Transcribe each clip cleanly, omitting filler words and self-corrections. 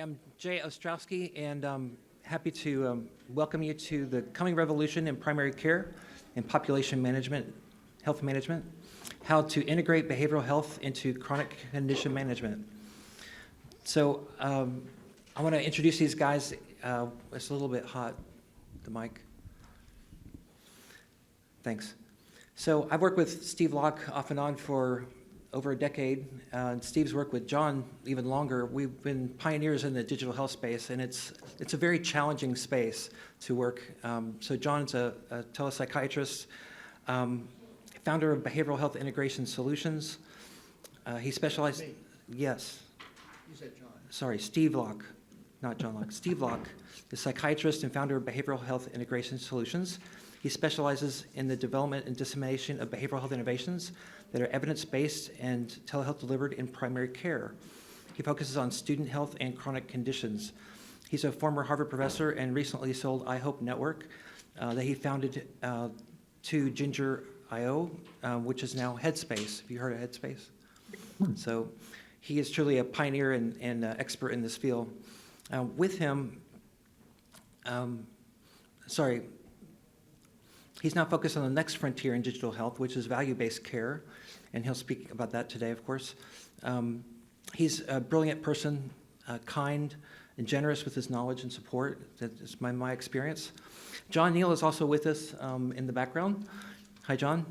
I'm Jay Ostrowski, and I'm happy to welcome you to the coming revolution in primary care and population management, health management, how to integrate behavioral health into chronic condition management. So I want to introduce these guys. It's a little bit hot, the mic. Thanks. So I've worked with Steve Locke off and on for over a decade, and Steve's worked with John even longer. We've been pioneers in the digital health space, and it's a very challenging space to work. So John's a telepsychiatrist, founder of Behavioral Health Integration Solutions. He specialized. Yes. You said John. Sorry, Steve Locke, not John Locke. Steve Locke, the psychiatrist and founder of Behavioral Health Integration Solutions. He specializes in the development and dissemination of behavioral health innovations that are evidence-based and telehealth delivered in primary care. He focuses on student health and chronic conditions. He's a former Harvard professor and recently sold iHope Network that he founded to Ginger.io, which is now Headspace. Have you heard of Headspace? So he is truly a pioneer and expert in this field. With him, he's now focused on the next frontier in digital health, which is value-based care, and he'll speak about that today, of course. He's a brilliant person, kind and generous with his knowledge and support. That's my experience. John Neal is also with us in the background. Hi, John.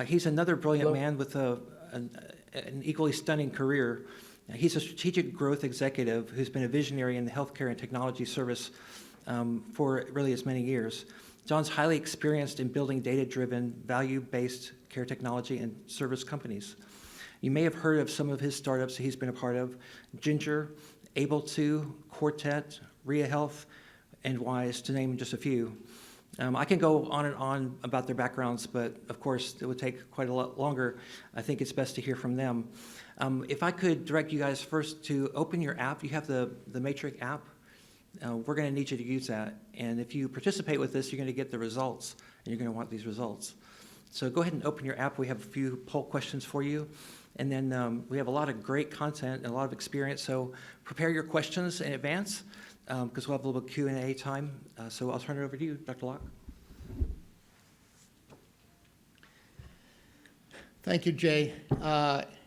He's another brilliant Hello. man with an equally stunning career. He's a strategic growth executive who's been a visionary in the healthcare and technology service for really as many years. John's highly experienced in building data-driven, value-based care technology and service companies. You may have heard of some of his startups that he's been a part of: Ginger, Able2, Quartet, Ria Health, and Wise, to name just a few. I can go on and on about their backgrounds, but of course it would take quite a lot longer. I think it's best to hear from them. If I could direct you guys first to open your app. You have the Matrix app. We're going to need you to use that. And if you participate with this, you're going to get the results, and you're going to want these results. So go ahead and open your app. We have a few poll questions for you. And then we have a lot of great content and a lot of experience. So prepare your questions in advance, because we'll have a little Q&A time. So I'll turn it over to you, Dr. Locke. Thank you, Jay.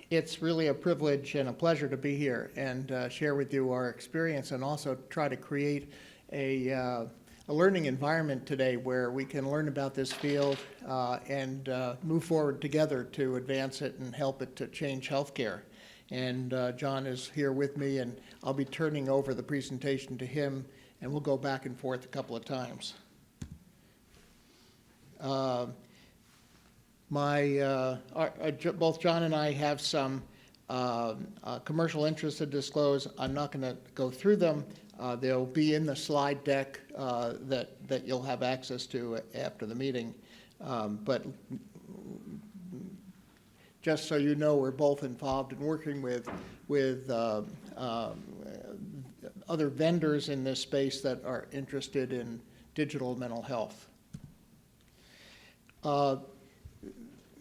It's really a privilege and a pleasure to be here and share with you our experience, and also try to create a learning environment today where we can learn about this field and move forward together to advance it and help it to change healthcare. And John is here with me, and I'll be turning over the presentation to him, and we'll go back and forth a couple of times. Both John and I have some commercial interests to disclose. I'm not going to go through them. They'll be in the slide deck that you'll have access to after the meeting. But just so you know, we're both involved in working with other vendors in this space that are interested in digital mental health.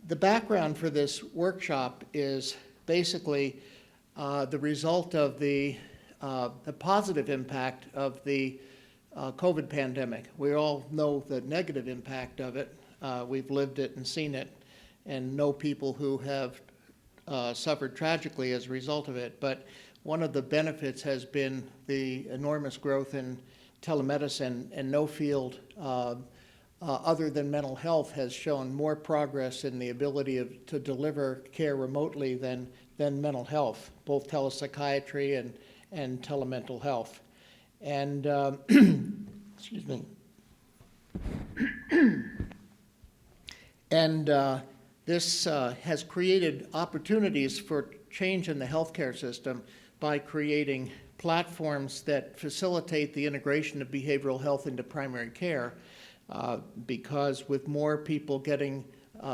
The background for this workshop is basically the result of the positive impact of the COVID pandemic. We all know the negative impact of it. We've lived it and seen it, and know people who have suffered tragically as a result of it. But one of the benefits has been the enormous growth in telemedicine, and no field other than mental health has shown more progress in the ability to deliver care remotely than mental health, both telepsychiatry and telemental health. And excuse me. And this has created opportunities for change in the healthcare system by creating platforms that facilitate the integration of behavioral health into primary care. Because with more people getting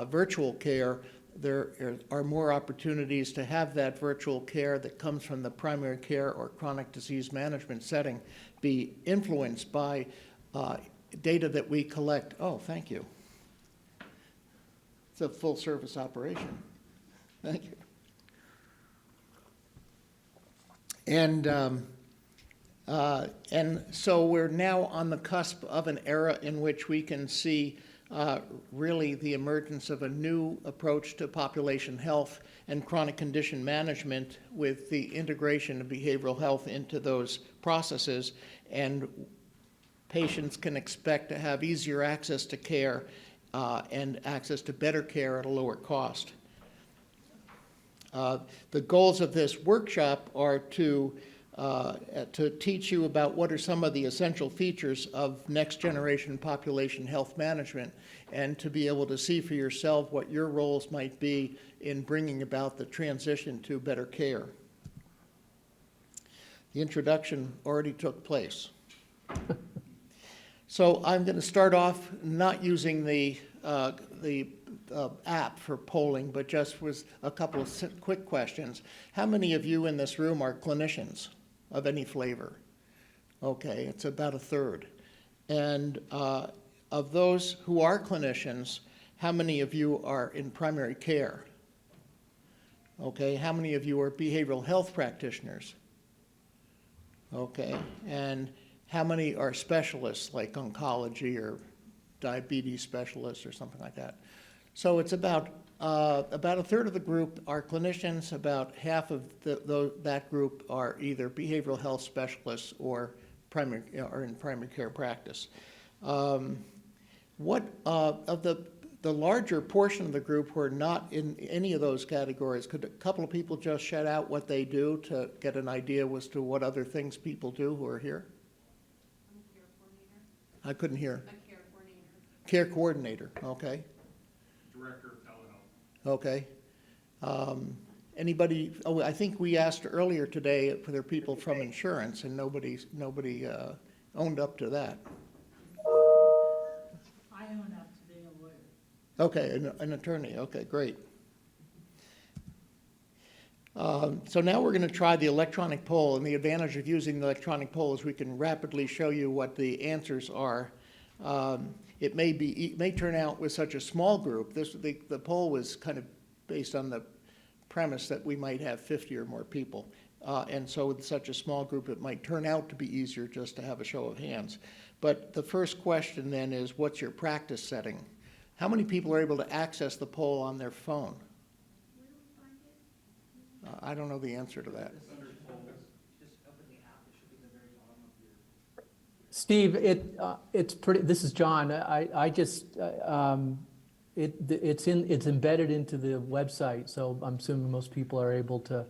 virtual care, there are more opportunities to have that virtual care that comes from the primary care or chronic disease management setting be influenced by data that we collect. Oh, thank you. It's a full service operation. Thank you. And And so we're now on the cusp of an era in which we can see really the emergence of a new approach to population health and chronic condition management with the integration of behavioral health into those processes. And patients can expect to have easier access to care and access to better care at a lower cost. The goals of this workshop are to teach you about what are some of the essential features of next generation population health management, and to be able to see for yourself what your roles might be in bringing about the transition to better care. The introduction already took place. So I'm going to start off not using the app for polling, but just with a couple of quick questions. How many of you in this room are clinicians of any flavor? Okay, it's about a third. And of those who are clinicians, how many of you are in primary care? Okay, how many of you are behavioral health practitioners? Okay, and how many are specialists like oncology or diabetes specialists or something like that? So it's about a third of the group are clinicians, about half of that group are either behavioral health specialists or in primary care practice. What of the larger portion of the group who are not in any of those categories, could a couple of people just shout out what they do to get an idea as to what other things people do who are here? I'm a care coordinator. I couldn't hear. A care coordinator. Care coordinator, okay. Director of Telehealth. Okay. Anybody, oh, I think we asked earlier today for their people from insurance, and nobody owned up to that. I own up to being a lawyer. Okay, an attorney, okay, great. So now we're going to try the electronic poll, and the advantage of using the electronic poll is we can rapidly show you what the answers are. It may turn out with such a small group, the poll was kind of based on the premise that we might have 50 or more people. And so with such a small group, it might turn out to be easier just to have a show of hands. But the first question then is, what's your practice setting? How many people are able to access the poll on their phone? I don't know the answer to that. Steve, it's pretty. This is John. It's embedded into the website, so I'm assuming most people are able to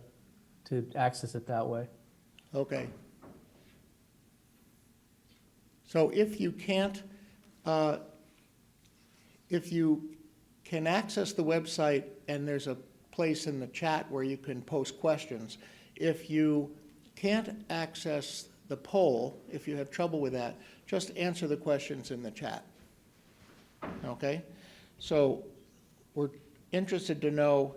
access it that way. Okay. So if you can't, if you can access the website and there's a place in the chat where you can post questions, if you can't access the poll, if you have trouble with that, just answer the questions in the chat. Okay? So we're interested to know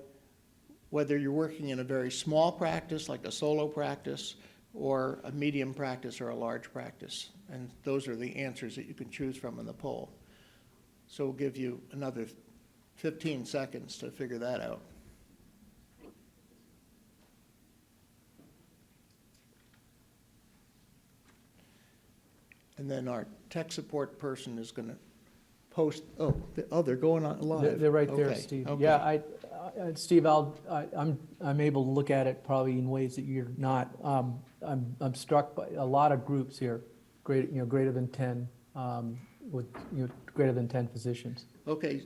whether you're working in a very small practice, like a solo practice, or a medium practice or a large practice. And those are the answers that you can choose from in the poll. So we'll give you another 15 seconds to figure that out. And then our tech support person is going to post. They're going on live. They're right there, Okay, Steve. okay. Yeah, Steve, I'm able to look at it probably in ways that you're not. I'm struck by a lot of groups here, greater than 10, with greater than 10 physicians. Okay,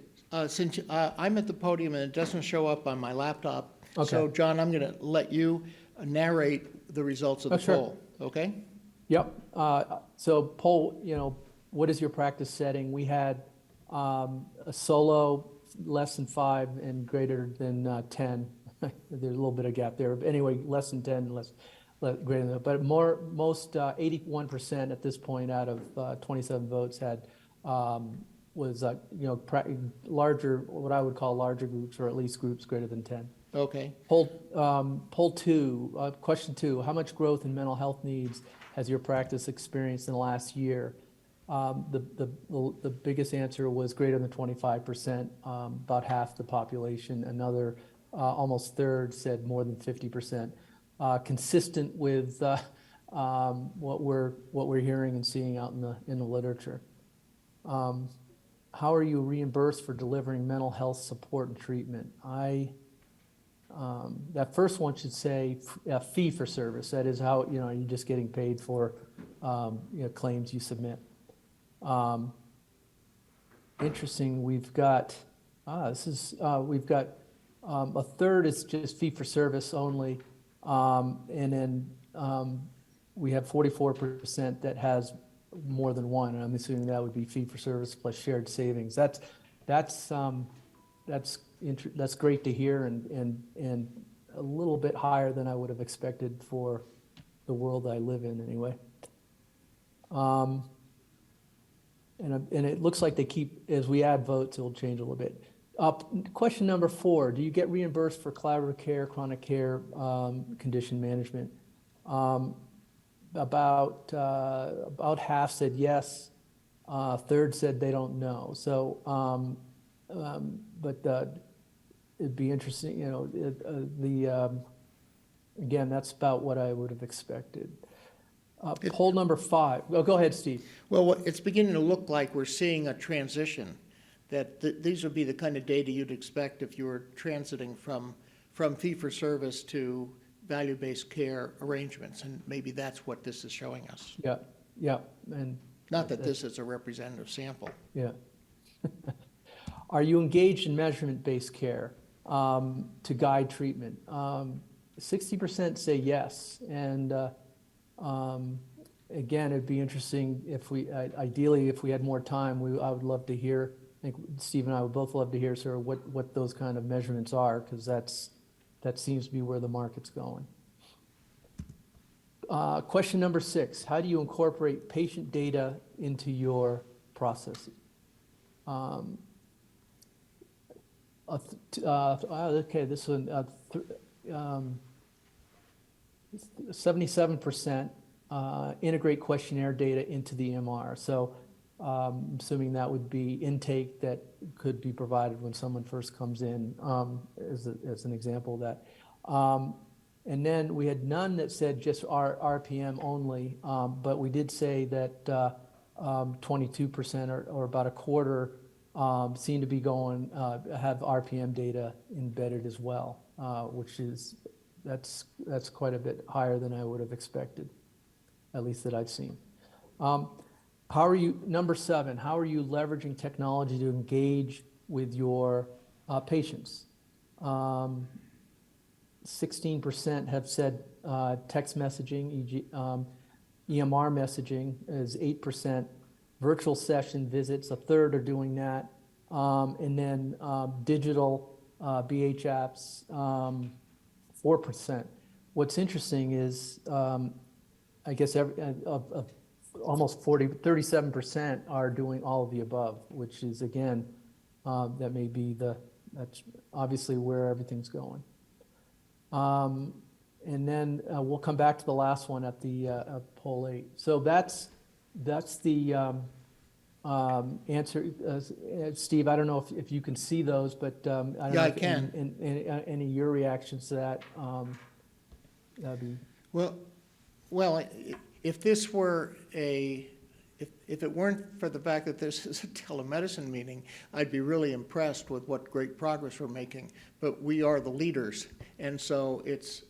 since I'm at the podium and it doesn't show up on my laptop, Okay. so John, I'm going to let you narrate the results of the sure. poll. Okay. Yep. So poll, what is your practice setting? We had a solo less than 5 and greater than 10. There's a little bit of gap there. But anyway, less than 10, greater than that. But most 81% at this point out of 27 votes had was larger, what I would call larger groups, or at least groups greater than 10. Okay. Poll 2, question 2, how much growth in mental health needs has your practice experienced in the last year? The biggest answer was greater than 25%, about half the population. Another almost third said more than 50%. Consistent with what we're hearing and seeing out in the literature. How are you reimbursed for delivering mental health support and treatment? That first one should say fee for service. That is how, you're just getting paid for claims you submit. Interesting, we've got a third is just fee for service only, and then we have 44% that has more than one, and I'm assuming that would be fee for service plus shared savings. That's great to hear, and a little bit higher than I would have expected for the world I live in anyway. And it looks like they keep, as we add votes, it'll change a little bit. Question number 4, do you get reimbursed for collaborative care, chronic care, condition management? About half said yes, a third said they don't know. So, but it'd be interesting, again, that's about what I would have expected. Poll number 5. Oh, go ahead, Steve. Well, it's beginning to look like we're seeing a transition, that these would be the kind of data you'd expect if you were transiting from fee-for-service to value-based care arrangements, and maybe that's what this is showing us. Yeah, and Not that this is a representative sample. yeah. Are you engaged in measurement-based care to guide treatment? 60% say yes, and again, it'd be interesting if ideally, if we had more time, I would love to hear. I think Steve and I would both love to hear sort of what those kind of measurements are, because that seems to be where the market's going. Question number 6, how do you incorporate patient data into your processes? Okay, this one, 77% integrate questionnaire data into the EMR. So assuming that would be intake that could be provided when someone first comes in, as an example of that. And then we had none that said just RPM only, but we did say that 22% or about a quarter seem to be going, have RPM data embedded as well, which is, that's quite a bit higher than I would have expected, at least that I've seen. How are you, number 7, how are you leveraging technology to engage with your patients? 16% have said text messaging, e.g. EMR messaging is 8%, virtual session visits, a third are doing that, and then digital BH apps, 4%. What's interesting is, I guess almost 37% are doing all of the above, which is, again, that may be that's obviously where everything's going. And then we'll come back to the last one at the poll 8. So that's the answer. Steve, I don't know if you can see those, but I don't know I if can. Any of your reactions to that, that'd be. Well, if this were if it weren't for the fact that this is a telemedicine meeting, I'd be really impressed with what great progress we're making. But we are the leaders, and so it's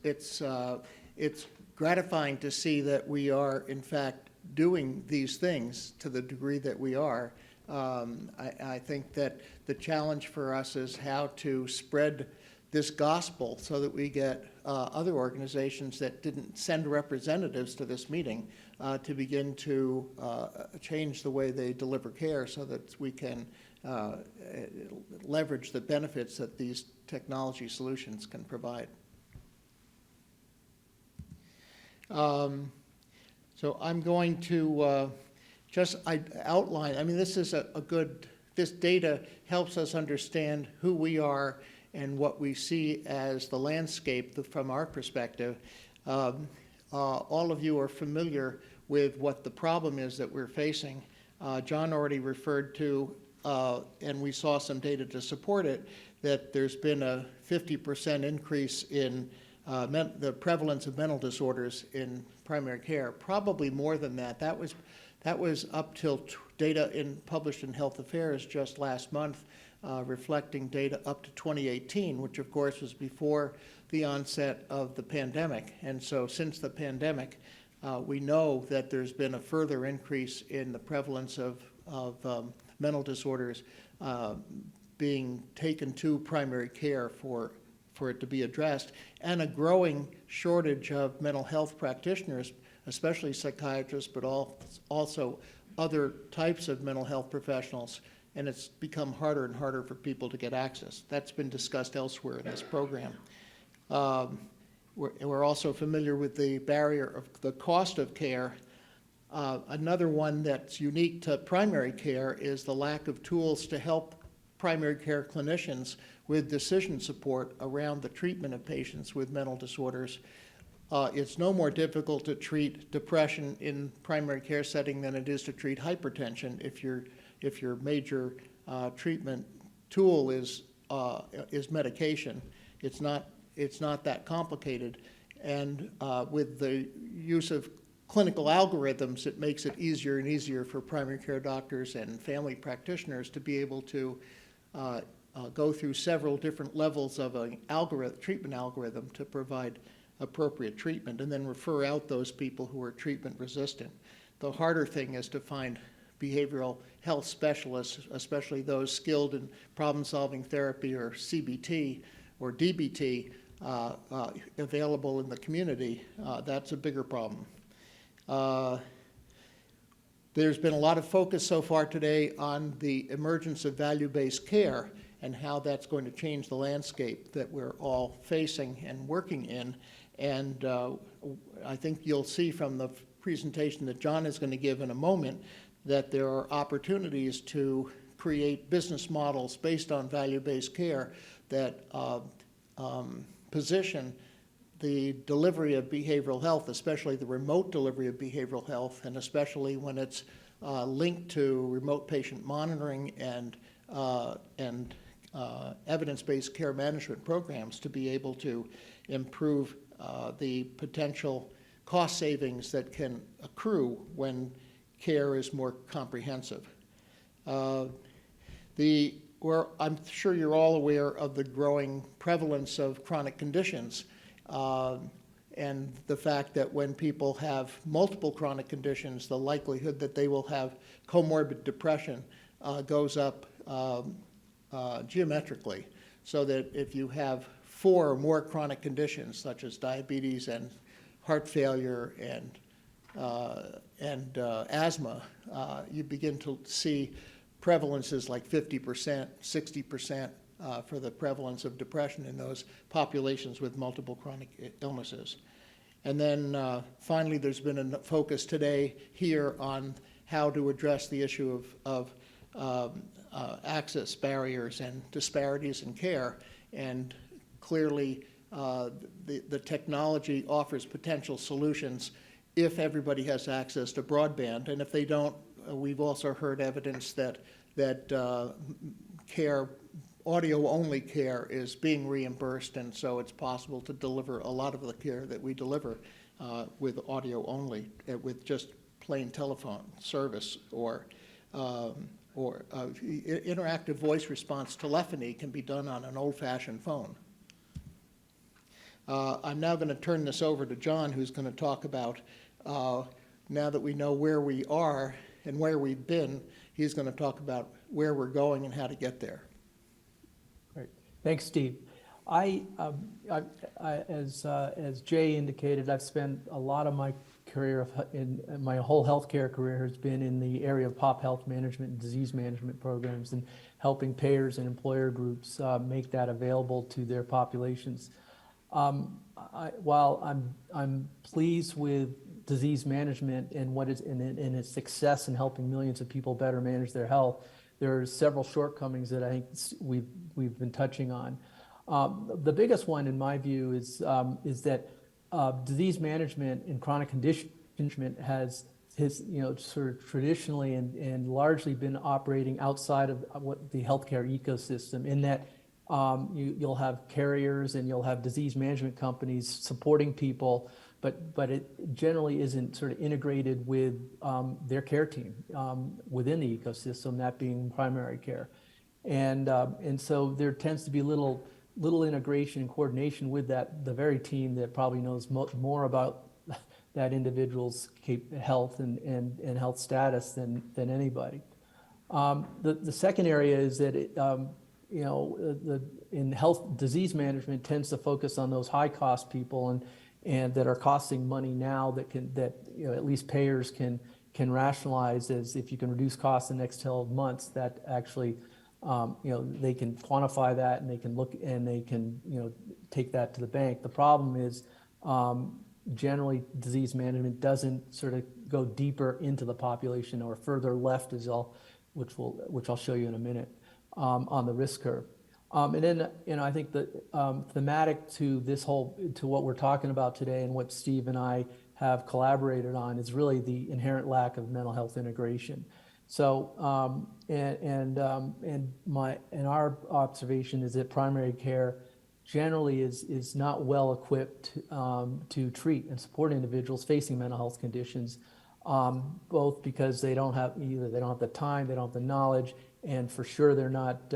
gratifying to see that we are in fact doing these things to the degree that we are. I think that the challenge for us is how to spread this gospel so that we get other organizations that didn't send representatives to this meeting to begin to change the way they deliver care so that we can leverage the benefits that these technology solutions can provide. So I'm going to just outline, I mean, this is this data helps us understand who we are and what we see as the landscape from our perspective. All of you are familiar with what the problem is that we're facing. John already referred to, and we saw some data to support it, that there's been a 50% increase in the prevalence of mental disorders in primary care. Probably more than that. That was up till data published in Health Affairs just last month, reflecting data up to 2018, which of course was before the onset of the pandemic. And so since the pandemic, we know that there's been a further increase in the prevalence of mental disorders being taken to primary care for it to be addressed, and a growing shortage of mental health practitioners, especially psychiatrists, but also other types of mental health professionals, and it's become harder and harder for people to get access. That's been discussed elsewhere in this program. We're also familiar with the barrier of the cost of care. Another one that's unique to primary care is the lack of tools to help primary care clinicians with decision support around the treatment of patients with mental disorders. It's no more difficult to treat depression in primary care setting than it is to treat hypertension if your major treatment tool is medication. It's not that complicated, and with the use of clinical algorithms, it makes it easier and easier for primary care doctors and family practitioners to be able to go through several different levels of an treatment algorithm to provide appropriate treatment, and then refer out those people who are treatment resistant. The harder thing is to find behavioral health specialists, especially those skilled in problem-solving therapy or CBT or DBT, available in the community. That's a bigger problem. There's been a lot of focus so far today on the emergence of value-based care and how that's going to change the landscape that we're all facing and working in. And I think you'll see from the presentation that John is going to give in a moment that there are opportunities to create business models based on value-based care that position the delivery of behavioral health, especially the remote delivery of behavioral health, and especially when it's linked to remote patient monitoring and evidence-based care management programs, to be able to improve the potential cost savings that can accrue when care is more comprehensive. I'm sure you're all aware of the growing prevalence of chronic conditions, and the fact that when people have multiple chronic conditions, the likelihood that they will have comorbid depression goes up geometrically. So that if you have 4 or more chronic conditions, such as diabetes and heart failure and asthma, you begin to see prevalences like 50%, 60% for the prevalence of depression in those populations with multiple chronic illnesses. And then finally, there's been a focus today here on how to address the issue of access barriers and disparities in care. And clearly, the technology offers potential solutions if everybody has access to broadband. And if they don't, we've also heard evidence that audio-only care is being reimbursed, and so it's possible to deliver a lot of the care that we deliver with audio-only, with just plain telephone service or interactive voice response telephony can be done on an old-fashioned phone. I'm now going to turn this over to John, who's going to talk about, now that we know where we are and where we've been, he's going to talk about where we're going and how to get there. Great. Thanks, Steve. As Jay indicated, I've spent a lot of my career, in my whole healthcare career has been in the area of pop health management and disease management programs, and helping payers and employer groups make that available to their populations. While I'm pleased with disease management and and its success in helping millions of people better manage their health, there are several shortcomings that I think we've been touching on. The biggest one, in my view, is that disease management and chronic condition management has sort of traditionally and largely been operating outside of what the healthcare ecosystem, in that You'll have carriers and you'll have disease management companies supporting people, but it generally isn't sort of integrated with their care team within the ecosystem, that being primary care. And so there tends to be little integration and coordination with the very team that probably knows more about that individual's health and health status than anybody. The second area is that in health disease management tends to focus on those high cost people and that are costing money now that at least payers can rationalize as if you can reduce costs in the next 12 months, that actually they can quantify that and they can look and they can take that to the bank. The problem is generally disease management doesn't sort of go deeper into the population or further left, which I'll show you in a minute, on the risk curve. And then I think that thematic to what we're talking about today and what Steve and I have collaborated on is really the inherent lack of mental health integration. So our observation is that primary care generally is not well equipped to treat and support individuals facing mental health conditions, both because they don't have the time, they don't have the knowledge, and for sure they're not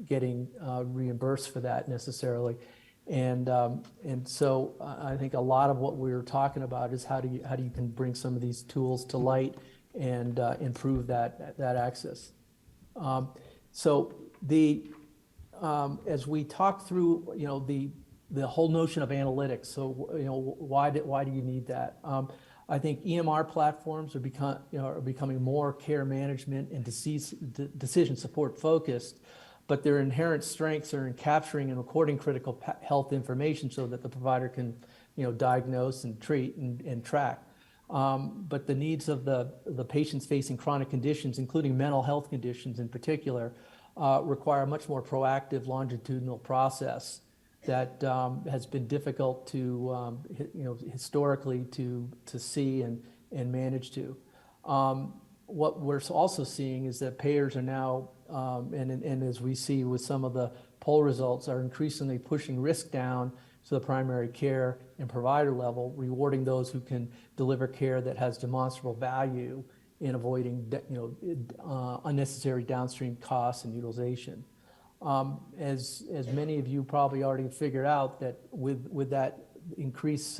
getting reimbursed for that necessarily. And so I think a lot of what we were talking about is how do you can bring some of these tools to light and improve that access. So as we talk through the whole notion of analytics, so why do you need that? I think EMR platforms are becoming more care management and decision support focused, but their inherent strengths are in capturing and recording critical health information so that the provider can diagnose and treat and track. But the needs of the patients facing chronic conditions, including mental health conditions in particular, require a much more proactive longitudinal process that has been difficult to historically to see and manage to. What we're also seeing is that payers are now, and as we see with some of the poll results, are increasingly pushing risk down to the primary care and provider level, rewarding those who can deliver care that has demonstrable value in avoiding unnecessary downstream costs and utilization. As many of you probably already figured out, that with that increased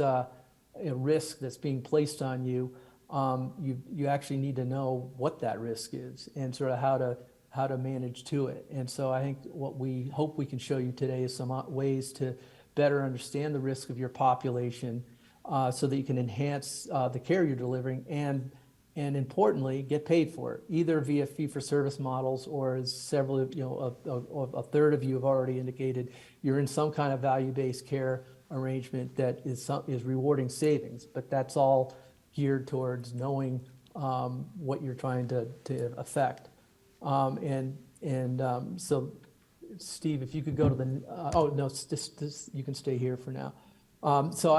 risk that's being placed on you, you actually need to know what that risk is and sort of how to manage to it. And so I think what we hope we can show you today is some ways to better understand the risk of your population, so that you can enhance the care you're delivering and importantly get paid for it, either via fee-for-service models or, as several a third of you have already indicated, you're in some kind of value-based care arrangement that is rewarding savings, but that's all geared towards knowing what you're trying to affect. So Steve, if you could go to the you can stay here for now. So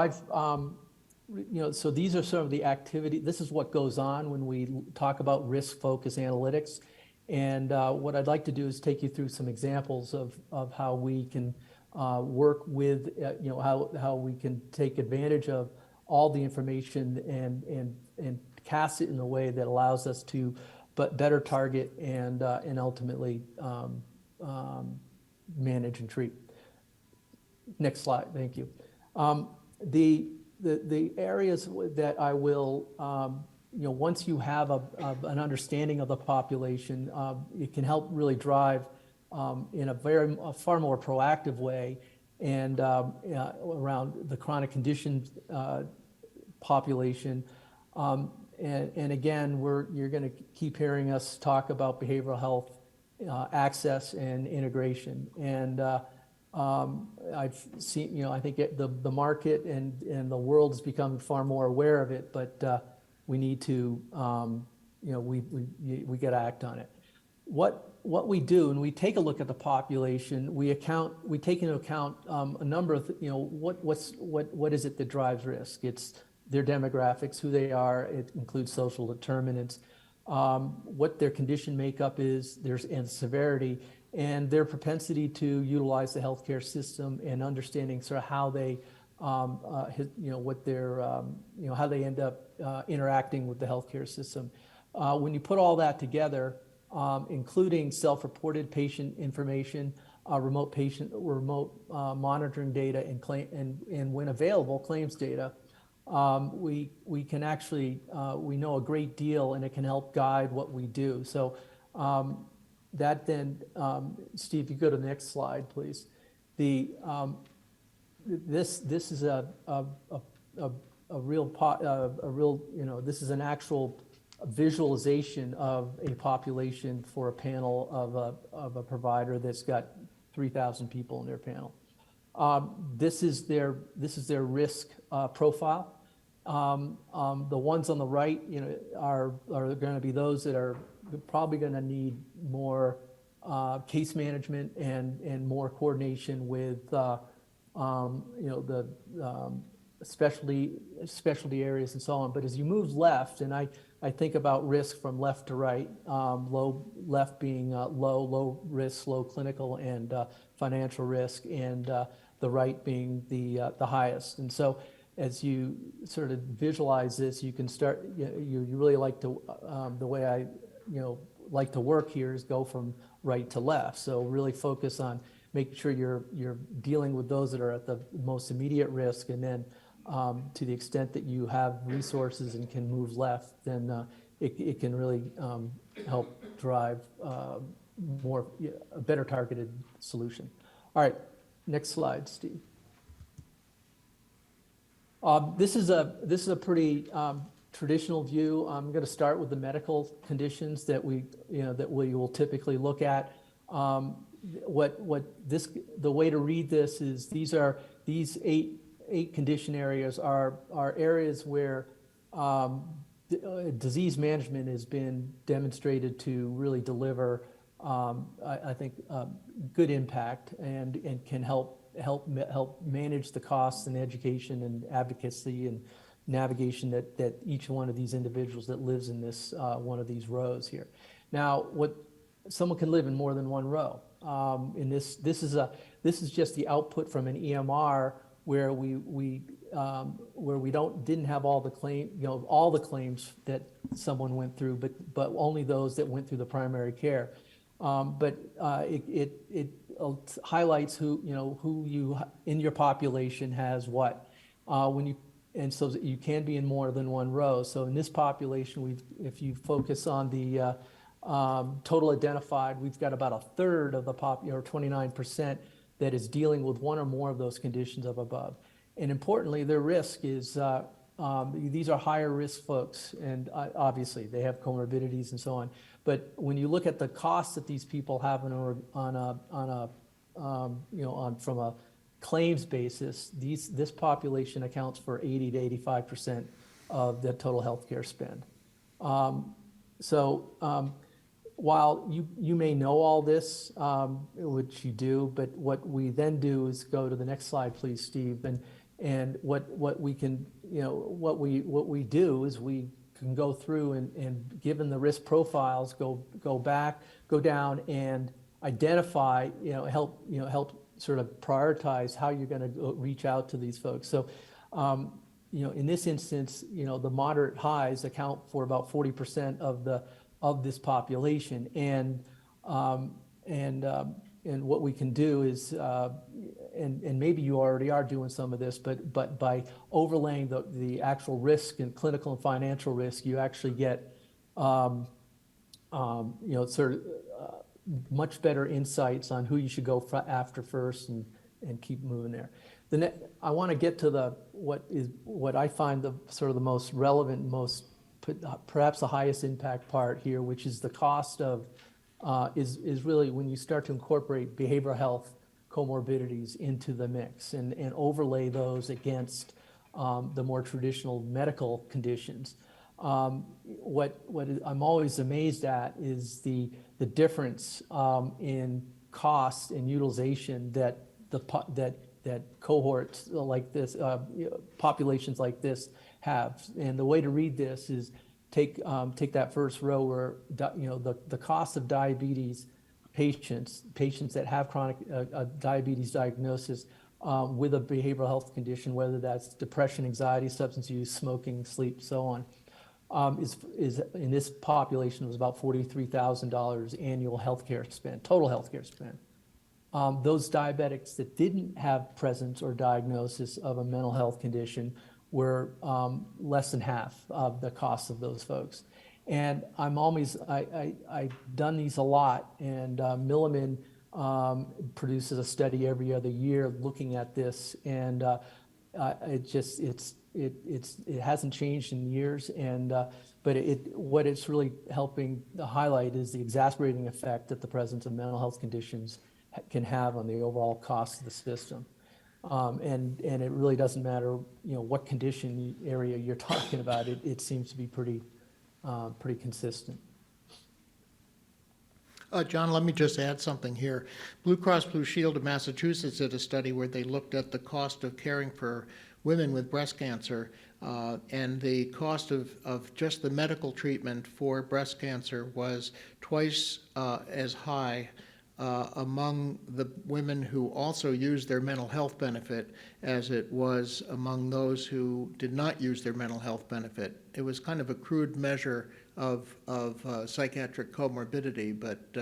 these are some of the activity. This is what goes on when we talk about risk-focused analytics. And what I'd like to do is take you through some examples of how we can work with, how we can take advantage of all the information and cast it in a way that allows us to better target and ultimately manage and treat. Next slide, thank you. The areas that I will, once you have an understanding of the population, it can help really drive in a far more proactive way and around the chronic condition population. And again, you're going to keep hearing us talk about behavioral health access and integration. And I've seen, I think the market and the world is becoming far more aware of it, but we need to, we got to act on it. What we do, and we take a look at the population, we take into account a number of, what is it that drives risk? It's their demographics, who they are. It includes social determinants. what their condition makeup is, and severity, and their propensity to utilize the healthcare system, and understanding sort of how they, what their, how they end up interacting with the healthcare system. When you put all that together, including self-reported patient information, remote monitoring data, and when available, claims data, we can actually, we know a great deal, and it can help guide what we do. So that then, Steve, you go to the next slide, please. This is a real, this is an actual visualization of a population for a panel of a provider that's got 3,000 people in their panel. This is their risk profile. The ones on the right, are going to be those that are probably going to need more case management and more coordination with the specialty areas and so on. But as you move left, and I think about risk from left to right, left being low risk, low clinical and financial risk, and the right being the highest. And so as you sort of visualize this, you can start, you really like to, the way I like to work here is go from right to left. So really focus on making sure you're dealing with those that are at the most immediate risk, and then to the extent that you have resources and can move left, then it can really help drive a better targeted solution. All right, next slide, Steve. This is a pretty traditional view. I'm going to start with the medical conditions that we will typically look at. The way to read this is these eight condition areas are areas where disease management has been demonstrated to really deliver, I think, good impact, and can help manage the costs and education and advocacy and navigation that each one of these individuals that lives in this one of these rows here. Now, someone can live in more than one row. And this is just the output from an EMR where we didn't have all the claims that someone went through, but only those that went through the primary care. But it highlights who you in your population has what, and so that you can be in more than one row. So in this population, if you focus on the total identified, we've got about a third of the 29%, that is dealing with one or more of those conditions of above. And importantly, their risk is, these are higher risk folks, and obviously they have comorbidities and so on. But when you look at the costs that these people have from a claims basis, this population accounts for 80 to 85% of the total healthcare spend. While you may know all this, which you do, but what we then do is go to the next slide, please, Steve. And what we can, what we do is we can go through and given the risk profiles, go back, go down and identify, help sort of prioritize how you're going to reach out to these folks. So, in this instance, the moderate highs account for about 40% of this population, and what we can do is, and maybe you already are doing some of this, but by overlaying the actual risk and clinical and financial risk, you actually get, sort of much better insights on who you should go after first, and keep moving there. I want to get to what I find the sort of the most relevant, perhaps the highest impact part here, which is the cost of, is really when you start to incorporate behavioral health comorbidities into the mix and overlay those against the more traditional medical conditions. What I'm always amazed at is the difference in cost and utilization that cohorts like this, populations like this have. And the way to read this is take that first row where, the cost of diabetes patients that have chronic diabetes diagnosis with a behavioral health condition, whether that's depression, anxiety, substance use, smoking, sleep, so on, is in this population was about $43,000 annual healthcare spend, total healthcare spend. Those diabetics that didn't have presence or diagnosis of a mental health condition were less than half of the cost of those folks. And I've done these a lot, and Milliman produces a study every other year looking at this, and it hasn't changed in years, and but what it's really helping to highlight is the exacerbating effect that the presence of mental health conditions can have on the overall cost of the system. And it really doesn't matter, what condition area you're talking about. It seems to be pretty consistent. John, let me just add something here. Blue Cross Blue Shield of Massachusetts did a study where they looked at the cost of caring for women with breast cancer, and the cost of just the medical treatment for breast cancer was twice as high among the women who also used their mental health benefit as it was among those who did not use their mental health benefit. It was kind of a crude measure of psychiatric comorbidity, but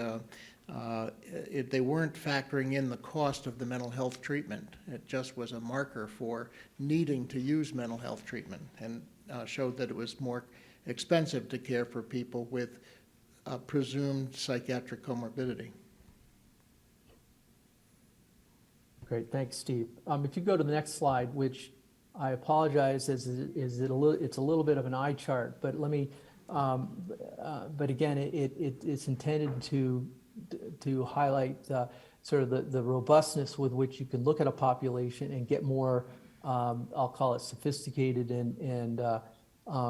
they weren't factoring in the cost of the mental health treatment. It just was a marker for needing to use mental health treatment, and showed that it was more expensive to care for people with presumed psychiatric comorbidity. Great, thanks, Steve. If you go to the next slide, which I apologize, it's a little bit of an eye chart, but let me, but again, it's intended to highlight sort of the robustness with which you can look at a population and get more, I'll call it sophisticated and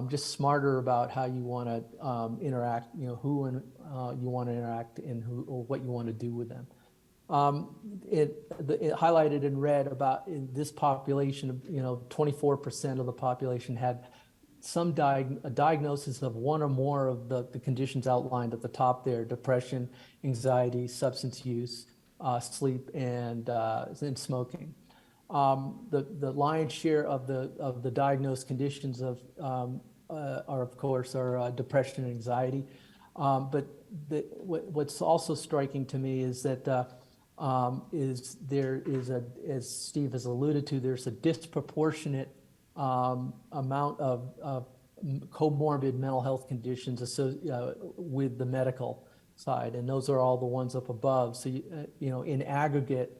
just smarter about how you want to interact, who and you want to interact and who or what you want to do with them. It highlighted in red about in this population, 24% of the population had some a diagnosis of one or more of the conditions outlined at the top there: depression, anxiety, substance use, sleep, and smoking. The lion's share of the diagnosed conditions are of course depression and anxiety. But what's also striking to me is that there is as Steve has alluded to, there's a disproportionate amount of comorbid mental health conditions with the medical side, and those are all the ones up above. So in aggregate,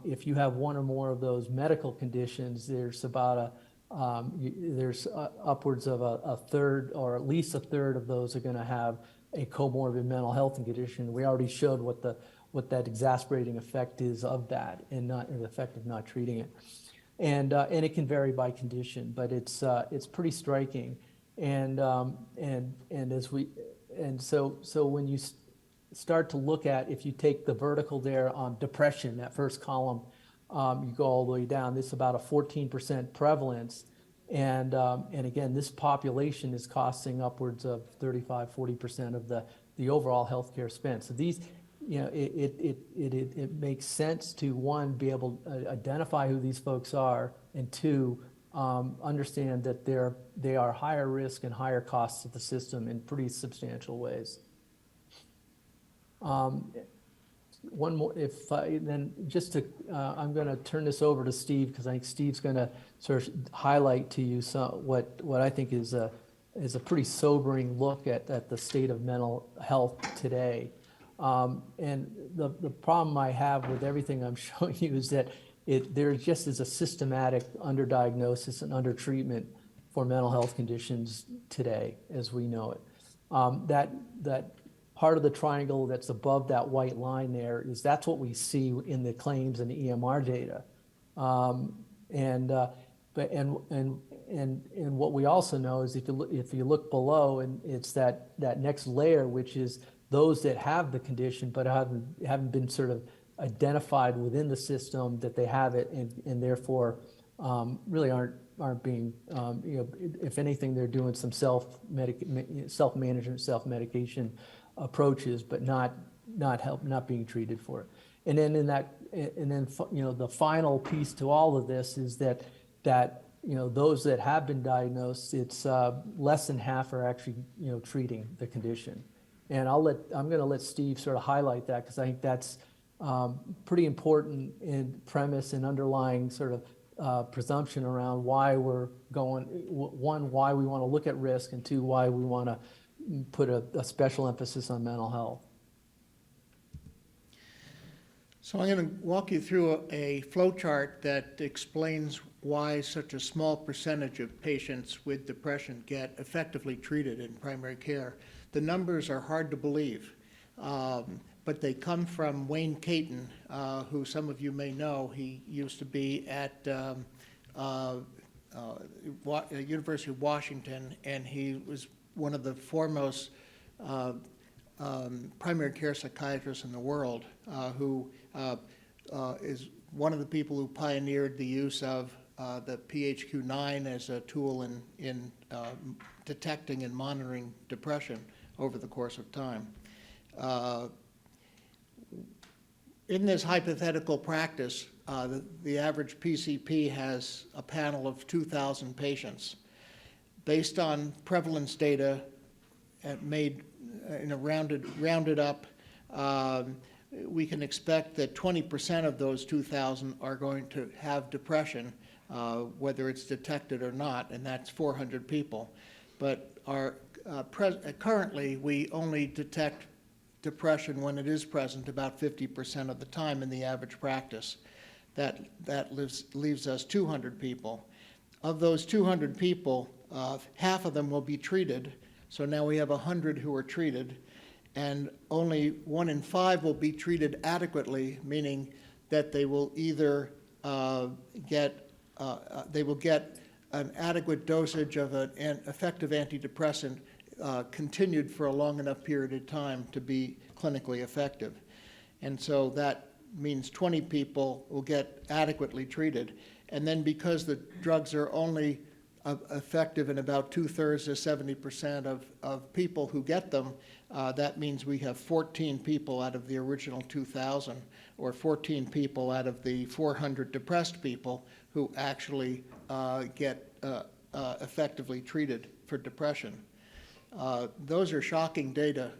if you have one or more of those medical conditions, there's about there's upwards of a third, or at least a third of those are going to have a comorbid mental health condition. We already showed what that exacerbating effect is of that, and not the effect of not treating it. And it can vary by condition, but it's pretty striking. So when you start to look at, if you take the vertical there on depression, that first column, you go all the way down. This is about a 14% prevalence, and again, this population is costing upwards of 35-40% of the overall healthcare spend. So these, it makes sense to, one, be able to identify who these folks are, and two, understand that they are higher risk and higher costs of the system in pretty substantial ways. One more, then just to, I'm going to turn this over to Steve, because I think Steve's going to sort of highlight to you what I think is a pretty sobering look at the state of mental health today. And the problem I have with everything I'm showing you is that there just is a systematic underdiagnosis and undertreatment for mental health conditions today, as we know it. That part of the triangle that's above that white line there that's what we see in the claims and the EMR data. And what we also know is if you look below, and it's that next layer, which is those that have the condition but haven't been sort of identified within the system that they have it, and therefore really aren't aren't being, if anything, they're doing some self-management, self-medication approaches, but not being treated for it. And then the final piece to all of this is that those that have been diagnosed, it's less than half are actually treating the condition. And I'm going to let Steve sort of highlight that, because I think that's pretty important in premise and underlying sort of presumption around why we're going, one, why we want to look at risk, and two, why we want to put a special emphasis on mental health. So I'm going to walk you through a flow chart that explains why such a small percentage of patients with depression get effectively treated in primary care. The numbers are hard to believe, but they come from Wayne Caton, who some of you may know. He used to be at University of Washington, and he was one of the foremost primary care psychiatrists in the world, who is one of the people who pioneered the use of the PHQ-9 as a tool in detecting and monitoring depression over the course of time. In this hypothetical practice, the average PCP has a panel of 2,000 patients. Based on prevalence data made rounded up, we can expect that 20% of those 2,000 are going to have depression, whether it's detected or not, and that's 400 people. But currently, we only detect depression when it is present about 50% of the time in the average practice. That leaves us 200 people. Of those 200 people, half of them will be treated. So now we have 100 who are treated, and only 1 in 5 will be treated adequately, meaning that they will either get an adequate dosage of an effective antidepressant continued for a long enough period of time to be clinically effective. And so that means 20 people will get adequately treated. And then because the drugs are only effective in about 2/3 to 70% of people who get them, that means we have 14 people out of the original 2,000, or 14 people out of the 400 depressed people who actually get effectively treated for depression. Those are shocking data.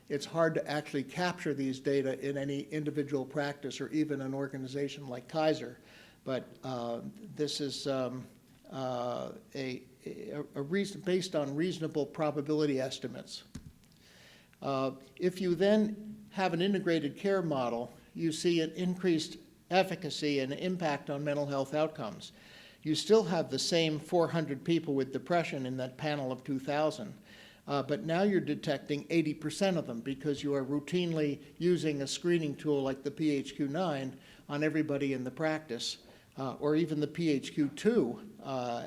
It's hard to actually capture these data in any individual practice or even an organization like Kaiser, but this is based on reasonable probability estimates. If you then have an integrated care model, you see an increased efficacy and impact on mental health outcomes. You still have the same 400 people with depression in that panel of 2,000, but now you're detecting 80% of them because you are routinely using a screening tool like the PHQ-9 on everybody in the practice, or even the PHQ-2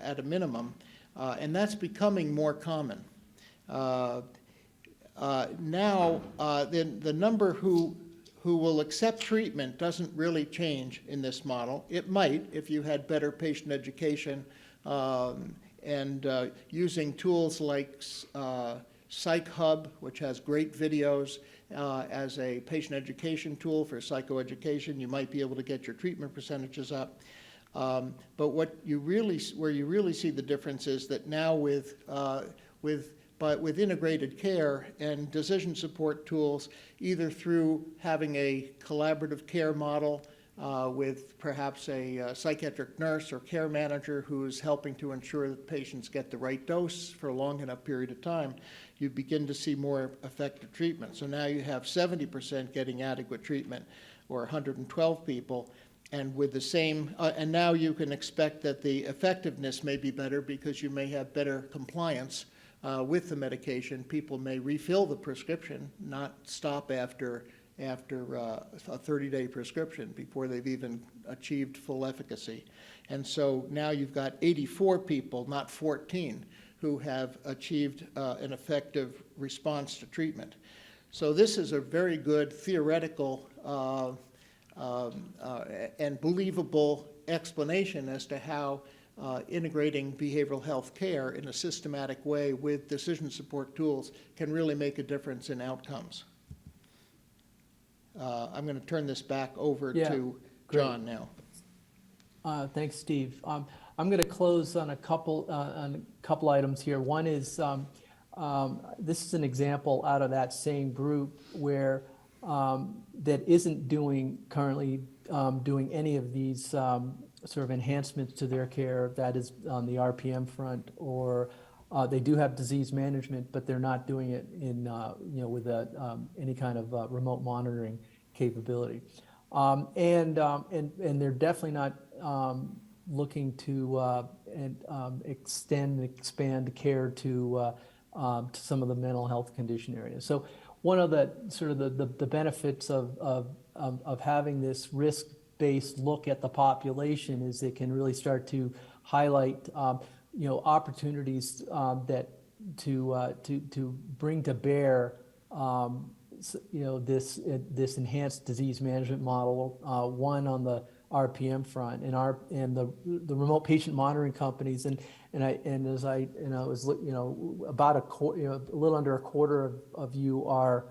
at a minimum, and that's becoming more common. Now, the number who will accept treatment doesn't really change in this model. It might if you had better patient education and using tools like PsychHub, which has great videos as a patient education tool for psychoeducation. You might be able to get your treatment percentages up. But where you really see the difference is that now with integrated care and decision support tools, either through having a collaborative care model with perhaps a psychiatric nurse or care manager who is helping to ensure that patients get the right dose for a long enough period of time, you begin to see more effective treatment. So now you have 70% getting adequate treatment, or 112 people, and with the same, and now you can expect that the effectiveness may be better because you may have better compliance with the medication. People may refill the prescription, not stop after a 30-day prescription before they've even achieved full efficacy. And so now you've got 84 people, not 14, who have achieved an effective response to treatment. So this is a very good theoretical and believable explanation as to how integrating behavioral health care in a systematic way with decision support tools can really make a difference in outcomes. I'm going to turn this back over Yeah, to great. John now. Thanks, Steve. I'm going to close on a couple items here. One is this is an example out of that same group where that isn't currently doing any of these sort of enhancements to their care. That is on the RPM front, or they do have disease management, but they're not doing it in with any kind of remote monitoring capability. And they're definitely not looking to extend and expand care to some of the mental health condition areas. So one of the sort of the benefits of having this risk-based look at the population is it can really start to highlight opportunities that to bring to bear this enhanced disease management model, one on the RPM front and the remote patient monitoring companies, and as I was about a little under a quarter of you are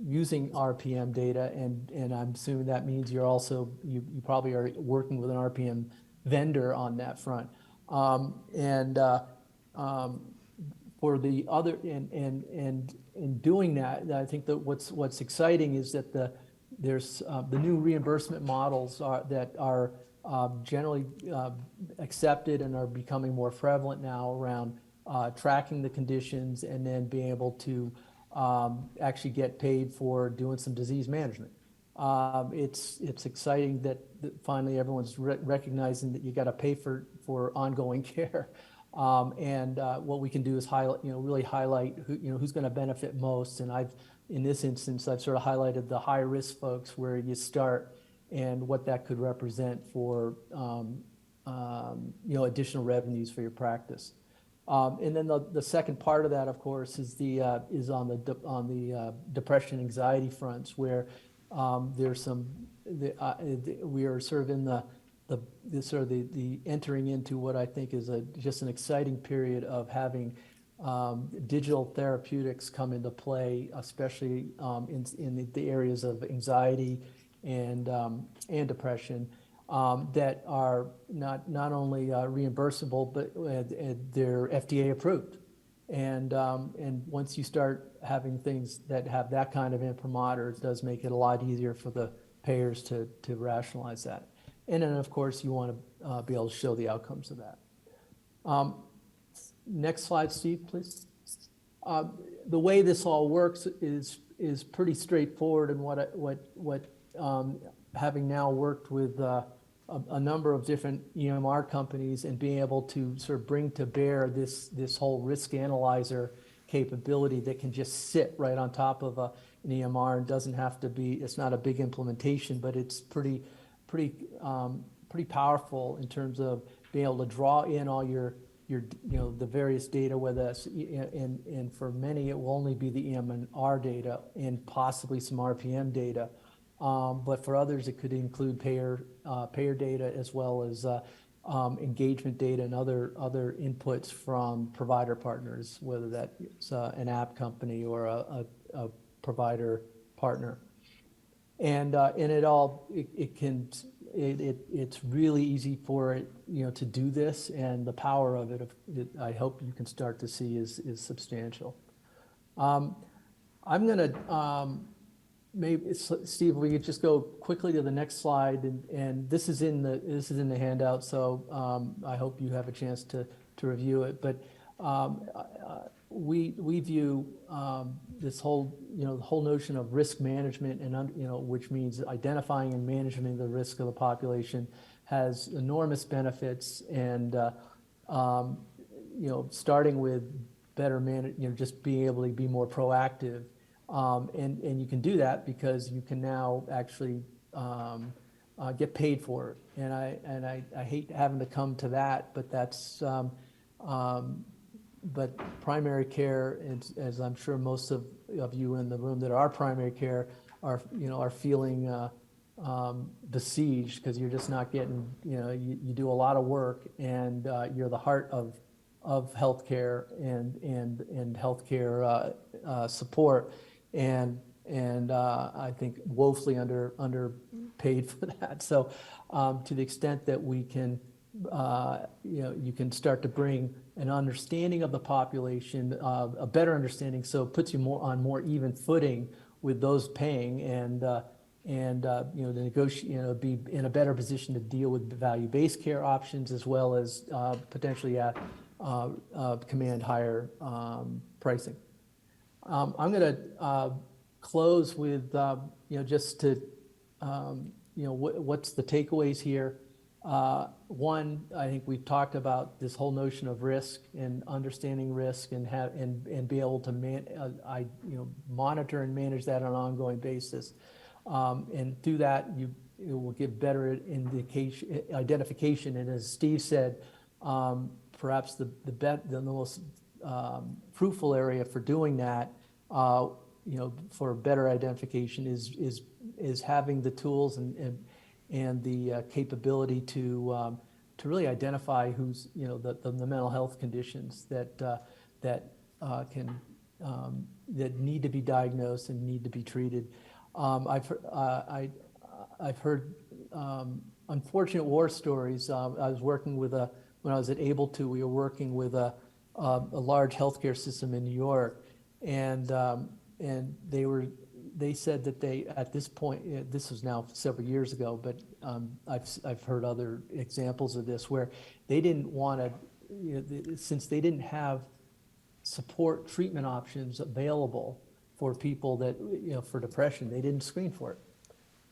using RPM data, and I'm assuming that means you're also you probably are working with an RPM vendor on that front, for the other and in doing that, I think that what's exciting is that there's the new reimbursement models that are generally accepted and are becoming more prevalent now around tracking the conditions and then being able to actually get paid for doing some disease management. It's exciting that finally everyone's recognizing that you got to pay for ongoing care. And what we can do is highlight, really highlight who's going to benefit most. And in this instance, I've sort of highlighted the high risk folks where you start and what that could represent for additional revenues for your practice. And then the second part of that, of course, is on the depression anxiety fronts, where there's we are sort of in the entering into what I think is just an exciting period of having digital therapeutics come into play, especially in the areas of anxiety and depression, that are not only reimbursable, but they're FDA approved. And once you start having things that have that kind of imprimatur, it does make it a lot easier for the payers to rationalize that. And then, of course, you want to be able to show the outcomes of that. Next slide, Steve, please. The way this all works is pretty straightforward, and what having now worked with a number of different EMR companies and being able to sort of bring to bear this whole risk analyzer capability that can just sit right on top of an EMR and doesn't have to be. It's not a big implementation, but it's pretty powerful in terms of being able to draw in all your the various data, whether that's and for many it will only be the EMR data and possibly some RPM data, but for others it could include payer data as well as engagement data and other inputs from provider partners, whether that's an app company or a provider partner, and it's really easy for it to do this, and the power of it I hope you can start to see is substantial. I'm going to maybe Steve, we could just go quickly to the next slide, and this is in the handout, so I hope you have a chance to review it. But we view this whole the whole notion of risk management and which means identifying and managing the risk of the population has enormous benefits, and starting with better just being able to be more proactive, and you can do that because you can now actually get paid for it, and I hate having to come to that, but that's but primary care, as I'm sure most of you in the room that are primary care are feeling besieged because you're just not getting, you do a lot of work and you're the heart of healthcare and healthcare support. And I think woefully underpaid for that. So to the extent that we can, you can start to bring an understanding of the population, a better understanding, so it puts you on more even footing with those paying, and the negotiate, be in a better position to deal with value-based care options as well as potentially command higher pricing. I'm going to close with just to what's the takeaways here. One, I think we've talked about this whole notion of risk and understanding risk and be able to monitor and manage that on an ongoing basis. And through that, it will give better identification. And as Steve said, perhaps the most fruitful area for doing that, for better identification is having the tools and the capability to really identify who's the mental health conditions that need to be diagnosed and need to be treated. I've heard unfortunate war stories. I was working with when I was at Able To, we were working with a large healthcare system in New York, and they said that they, at this point, this was now several years ago, but I've heard other examples of this where they didn't want to, since they didn't have support treatment options available for people that, for depression, they didn't screen for it.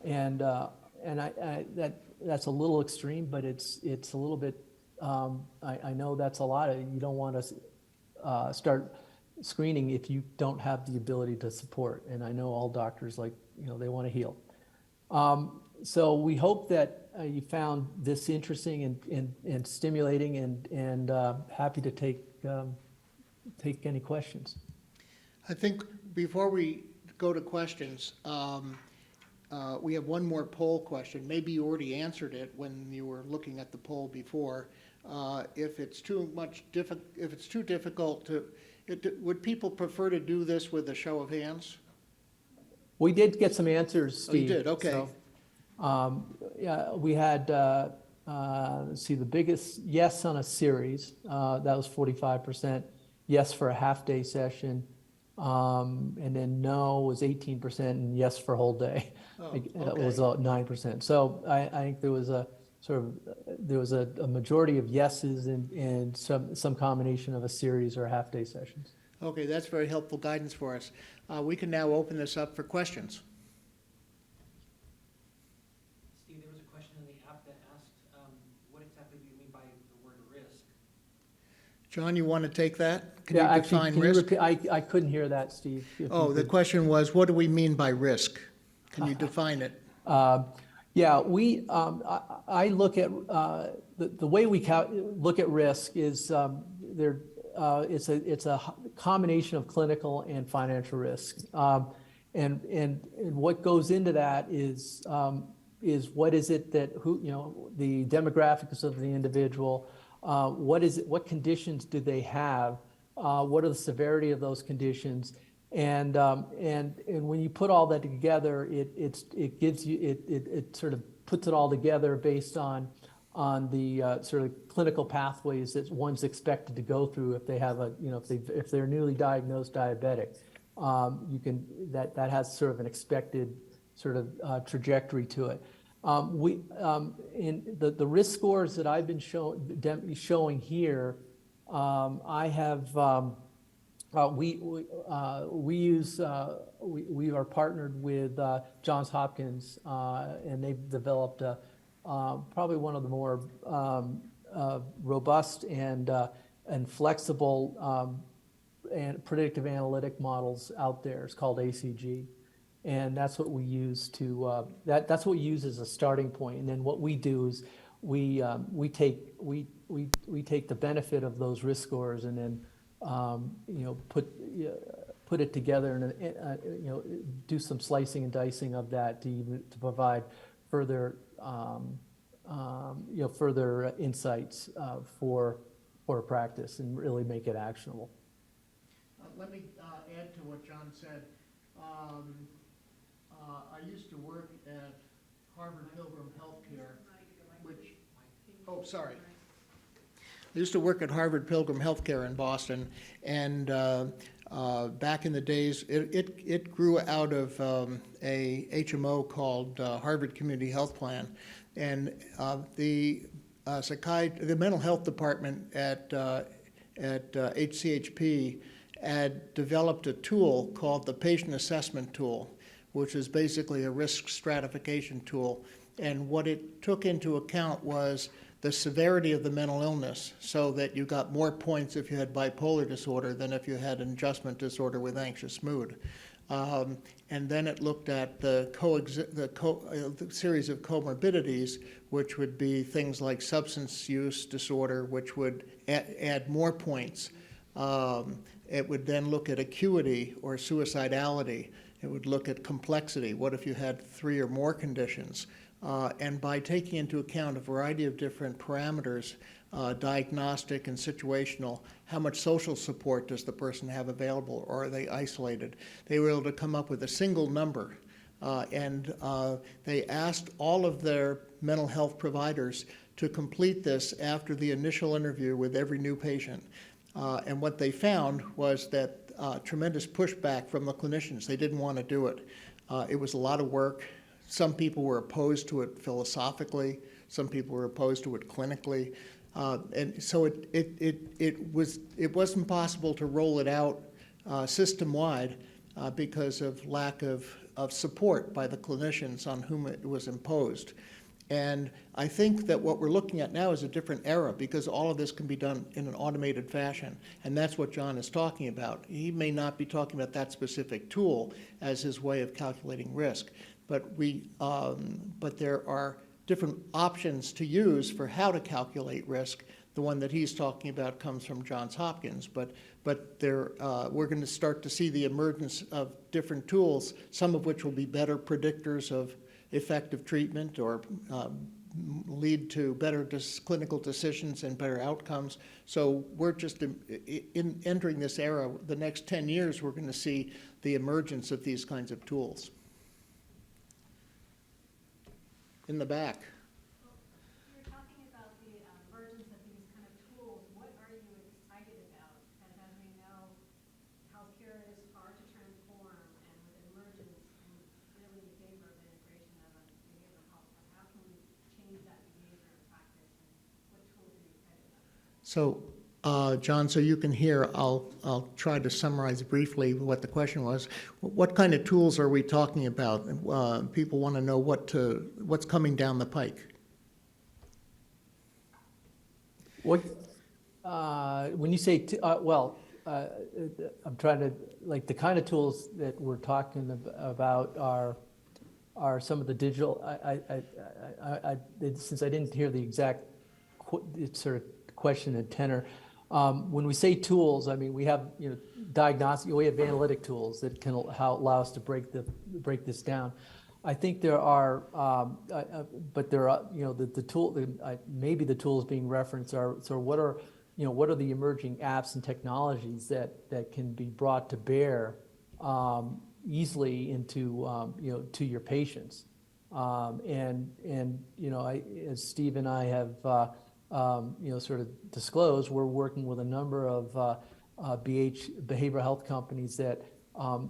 And that's a little extreme, but it's a little bit, I know that's a lot you don't want to start screening if you don't have the ability to support. And I know all doctors, they want to heal. So we hope that you found this interesting and stimulating, and happy to take any questions. I think before we go to questions, we have one more poll question. Maybe you already answered it when you were looking at the poll before. If it's too difficult to, would people prefer to do this with a show of hands? We did get some answers, Steve. Oh, you did? Okay. So, yeah, we had, let's see, the biggest yes on a series, that was 45%, yes for a half-day session, and then no was 18%, and yes for a whole day. Oh, That okay. was 9%. So I think there was a majority of yeses and some combination of a series or half-day sessions. Okay, that's very helpful guidance for us. We can now open this up for questions. Steve, there was a question in the app that asked, what exactly do you mean by the word risk? John, you want to take that? Can Yeah, you actually, define can you risk? repeat? I couldn't hear that, Steve. If Oh, you the could. question was, what do we mean by risk? Can you define it? Yeah, I look at the way we look at risk is it's a combination of clinical and financial risk, and what goes into that is what is it that the demographics of the individual, what conditions do they have, what are the severity of those conditions. And when you put all that together, it gives you it sort of puts it all together based on the sort of clinical pathways that one's expected to go through if they have if they're newly diagnosed diabetic. That has sort of an expected sort of trajectory to it. In the risk scores that I've been showing here, I have. We are partnered with Johns Hopkins, and they've developed probably one of the more robust and flexible and predictive analytic models out there. It's called ACG, and that's what we use to that's what we use as a starting point. And then what we do is we take the benefit of those risk scores and then put it together and do some slicing and dicing of that to provide further, further insights for a practice and really make it actionable. Let me add to what John said. I used to work at Harvard Pilgrim Healthcare, which, oh, sorry. I used to work at Harvard Pilgrim Healthcare in Boston, and back in the days, it grew out of a HMO called Harvard Community Health Plan, and the mental health department at HCHP had developed a tool called the Patient Assessment Tool, which is basically a risk stratification tool. And what it took into account was the severity of the mental illness, so that you got more points if you had bipolar disorder than if you had an adjustment disorder with anxious mood. And then it looked at the series of comorbidities, which would be things like substance use disorder, which would add more points. It would then look at acuity or suicidality. It would look at complexity. What if you had 3 or more conditions? And by taking into account a variety of different parameters, diagnostic and situational, how much social support does the person have available, or are they isolated? They were able to come up with a single number. And they asked all of their mental health providers to complete this after the initial interview with every new patient. And what they found was that tremendous pushback from the clinicians. They didn't want to do it. It was a lot of work. Some people were opposed to it philosophically. Some people were opposed to it clinically. And so it wasn't possible to roll it out system-wide because of lack of support by the clinicians on whom it was imposed. And I think that what we're looking at now is a different era, because all of this can be done in an automated fashion. And that's what John is talking about. He may not be talking about that specific tool as his way of calculating risk, but there are different options to use for how to calculate risk. The one that he's talking about comes from Johns Hopkins, but we're going to start to see the emergence of different tools, some of which will be better predictors of effective treatment or lead to better clinical decisions and better outcomes. So we're just entering this era. The next 10 years, we're going to see the emergence of these kinds of tools. In the back. You're talking about the emergence of these kind of tools. What are you excited about? Because as we know, healthcare is hard to transform, and with emergence, I'm really in favor of the integration of a behavioral health. But how can we change that behavior and practice, and what tools are you excited about? So, John, so you can hear, I'll try to summarize briefly what the question was. What kind of tools are we talking about? People want to know what's coming down the pike. What, when you say, I'm trying to, like, the kind of tools that we're talking about are some of the digital, since I didn't hear the exact sort of question and tenor. When we say tools, I mean, we have, diagnostic, we have analytic tools that can allow us to break this down. I think there are, but there are, the tool, maybe the tools being referenced are, so what are the emerging apps and technologies that can be brought to bear easily into, to your patients. As Steve and I have, sort of disclosed, we're working with a number of behavioral health companies that, I've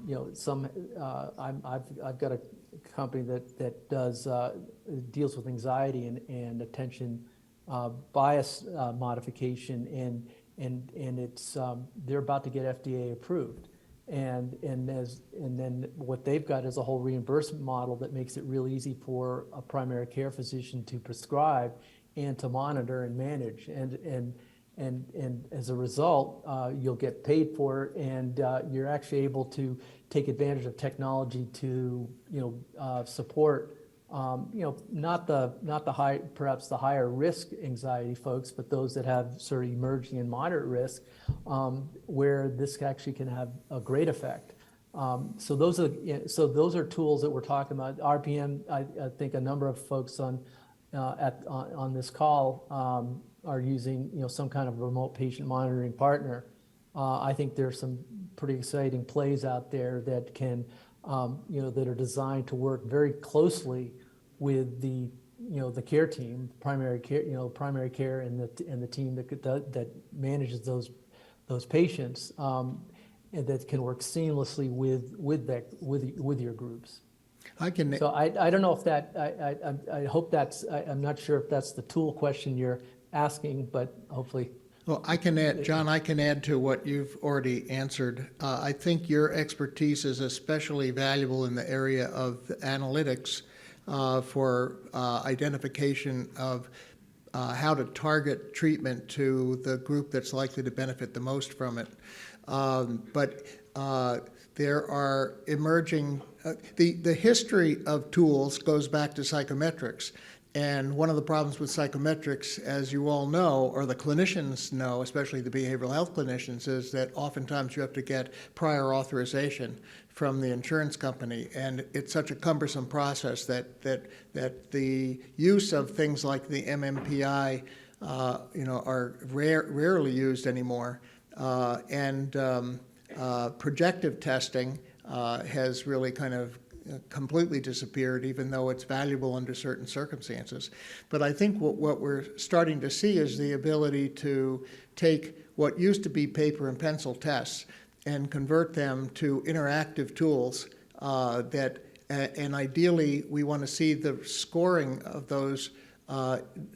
got a company that does deals with anxiety and attention bias modification, and it's they're about to get FDA approved, and then what they've got is a whole reimbursement model that makes it real easy for a primary care physician to prescribe and to monitor and manage, and as a result, you'll get paid for it, and you're actually able to take advantage of technology to support not the high, perhaps the higher risk anxiety folks, but those that have sort of emerging and moderate risk, where this actually can have a great effect. So those are tools that we're talking about. RPM, I think a number of folks on this call are using some kind of remote patient monitoring partner. I think there's some pretty exciting plays out there that can that are designed to work very closely with the the care team, primary care, and the team that manages those patients, and that can work seamlessly with your groups. So I don't know if that I hope I'm not sure if that's the tool question you're asking, but hopefully. Well, I can add, John, I can add to what you've already answered. I think your expertise is especially valuable in the area of analytics for identification of how to target treatment to the group that's likely to benefit the most from it. But there are emerging, the history of tools goes back to psychometrics. And one of the problems with psychometrics, as you all know, or the clinicians know, especially the behavioral health clinicians, is that oftentimes you have to get prior authorization from the insurance company. And it's such a cumbersome process that the use of things like the MMPI are rarely used anymore. Projective testing has really kind of completely disappeared, even though it's valuable under certain circumstances. But I think what we're starting to see is the ability to take what used to be paper and pencil tests and convert them to interactive tools and ideally we want to see the scoring of those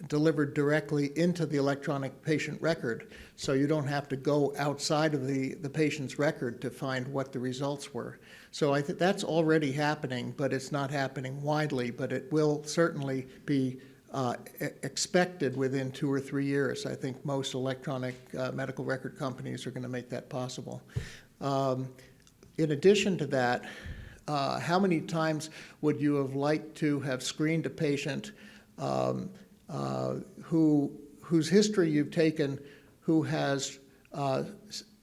delivered directly into the electronic patient record, so you don't have to go outside of the patient's record to find what the results were. So I think that's already happening, but it's not happening widely, but it will certainly be expected within 2 or 3 years. I think most electronic medical record companies are going to make that possible. In addition to that, how many times would you have liked to have screened a patient whose history you've taken, who has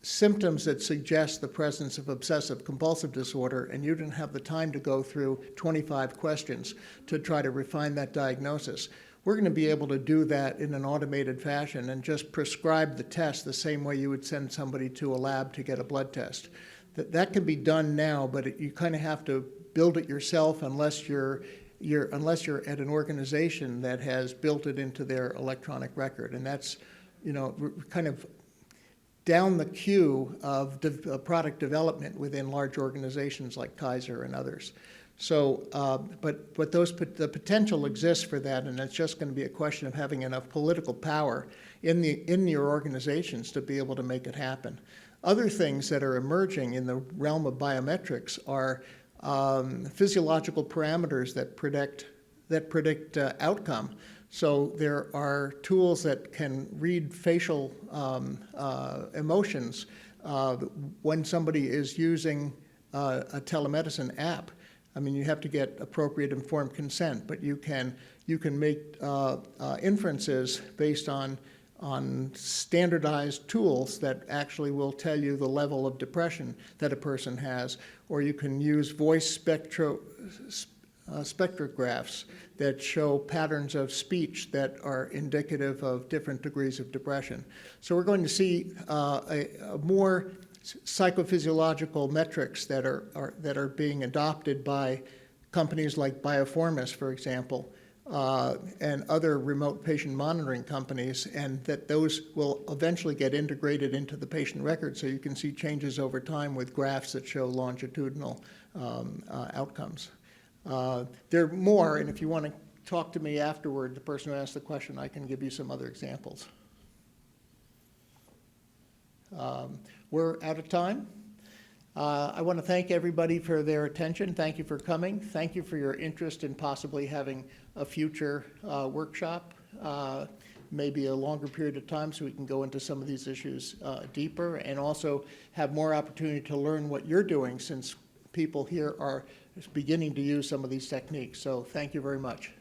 symptoms that suggest the presence of obsessive compulsive disorder, and you didn't have the time to go through 25 questions to try to refine that diagnosis? We're going to be able to do that in an automated fashion and just prescribe the test the same way you would send somebody to a lab to get a blood test. That can be done now, but you kind of have to build it yourself unless you're at an organization that has built it into their electronic record. And that's, kind of down the queue of product development within large organizations like Kaiser and others. So, but the potential exists for that, and it's just going to be a question of having enough political power in your organizations to be able to make it happen. Other things that are emerging in the realm of biometrics are physiological parameters that predict outcome. So there are tools that can read facial emotions when somebody is using a telemedicine app. I mean, you have to get appropriate informed consent, but you can make inferences based on standardized tools that actually will tell you the level of depression that a person has, or you can use voice spectrographs that show patterns of speech that are indicative of different degrees of depression. So we're going to see more psychophysiological metrics that are being adopted by companies like Bioformis, for example, and other remote patient monitoring companies, and that those will eventually get integrated into the patient record so you can see changes over time with graphs that show longitudinal outcomes. There are more, and if you want to talk to me afterward, the person who asked the question, I can give you some other examples. We're out of time. I want to thank everybody for their attention. Thank you for coming. Thank you for your interest in possibly having a future workshop, maybe a longer period of time so we can go into some of these issues deeper, and also have more opportunity to learn what you're doing, since people here are beginning to use some of these techniques. So thank you very much.